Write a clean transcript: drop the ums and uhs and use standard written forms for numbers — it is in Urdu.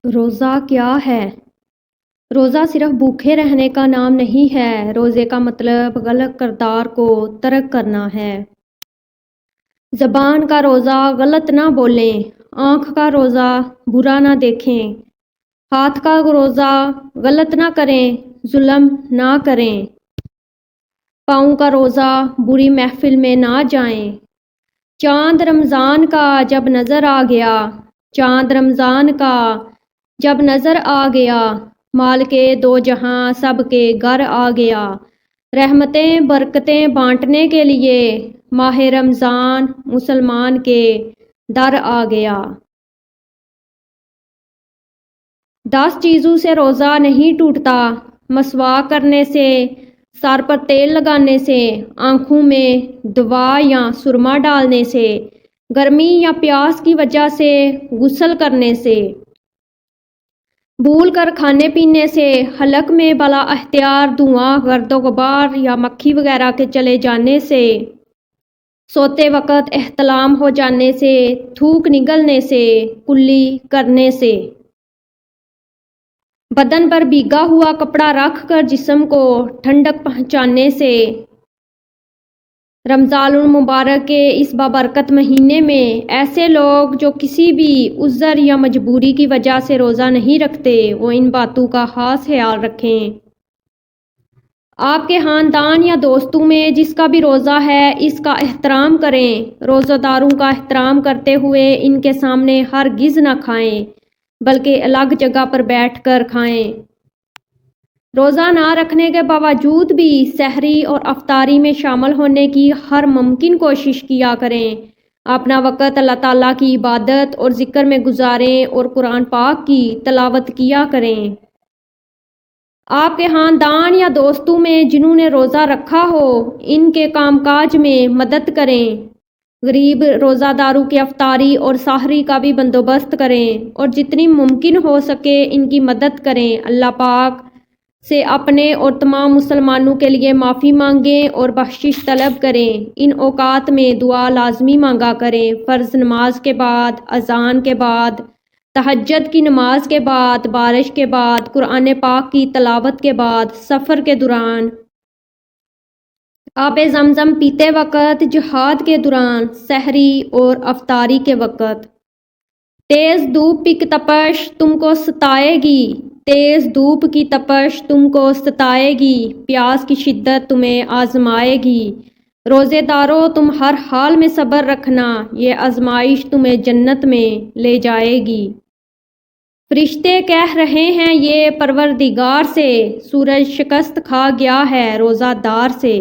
روزہ کیا ہے؟ روزہ صرف بھوکے رہنے کا نام نہیں ہے۔ روزے کا مطلب غلط کردار کو ترک کرنا ہے۔ زبان کا روزہ غلط نہ بولیں، آنکھ کا روزہ برا نہ دیکھیں، ہاتھ کا روزہ غلط نہ کریں، ظلم نہ کریں، پاؤں کا روزہ بری محفل میں نہ جائیں۔ چاند رمضان کا جب نظر آ گیا، چاند رمضان کا جب نظر آ گیا، مال کے دو جہاں سب کے گھر آ گیا۔ رحمتیں برکتیں بانٹنے کے لیے ماہ رمضان مسلمان کے در آ گیا۔ 10 چیزوں سے روزہ نہیں ٹوٹتا: مسواک کرنے سے، سر پر تیل لگانے سے، آنکھوں میں دوا یا سرما ڈالنے سے، گرمی یا پیاس کی وجہ سے غسل کرنے سے، بھول کر کھانے پینے سے، حلق میں بلا اختیار دھواں گرد و غبار یا مکھی وغیرہ کے چلے جانے سے، سوتے وقت احتلام ہو جانے سے، تھوک نگلنے سے، کلی کرنے سے، بدن پر بھیگا ہوا کپڑا رکھ کر جسم کو ٹھنڈک پہنچانے سے۔ رمضان المبارک کے اس بابرکت مہینے میں ایسے لوگ جو کسی بھی عذر یا مجبوری کی وجہ سے روزہ نہیں رکھتے، وہ ان باتوں کا خاص خیال رکھیں۔ آپ کے خاندان یا دوستوں میں جس کا بھی روزہ ہے، اس کا احترام کریں۔ روزہ داروں کا احترام کرتے ہوئے ان کے سامنے ہرگز نہ کھائیں، بلکہ الگ جگہ پر بیٹھ کر کھائیں۔ روزہ نہ رکھنے کے باوجود بھی سحری اور افطاری میں شامل ہونے کی ہر ممکن کوشش کیا کریں۔ اپنا وقت اللہ تعالیٰ کی عبادت اور ذکر میں گزاریں اور قرآن پاک کی تلاوت کیا کریں۔ آپ کے خاندان یا دوستوں میں جنہوں نے روزہ رکھا ہو، ان کے کام کاج میں مدد کریں۔ غریب روزہ داروں کی افطاری اور سحری کا بھی بندوبست کریں اور جتنی ممکن ہو سکے ان کی مدد کریں۔ اللہ پاک سے اپنے اور تمام مسلمانوں کے لیے معافی مانگیں اور بخشش طلب کریں۔ ان اوقات میں دعا لازمی مانگا کریں۔ فرض نماز کے بعد، اذان کے بعد، تہجد کی نماز کے بعد، بارش کے بعد، قرآن پاک کی تلاوت کے بعد، سفر کے دوران، آب زمزم پیتے وقت، جہاد کے دوران، سحری اور افطاری کے وقت۔ تیز دھوپ کی تپش تم کو ستائے گی، تیز دھوپ کی تپش تم کو ستائے گی، پیاس کی شدت تمہیں آزمائے گی۔ روزے دارو تم ہر حال میں صبر رکھنا، یہ آزمائش تمہیں جنت میں لے جائے گی۔ فرشتے کہہ رہے ہیں یہ پروردگار سے، سورج شکست کھا گیا ہے روزہ دار سے۔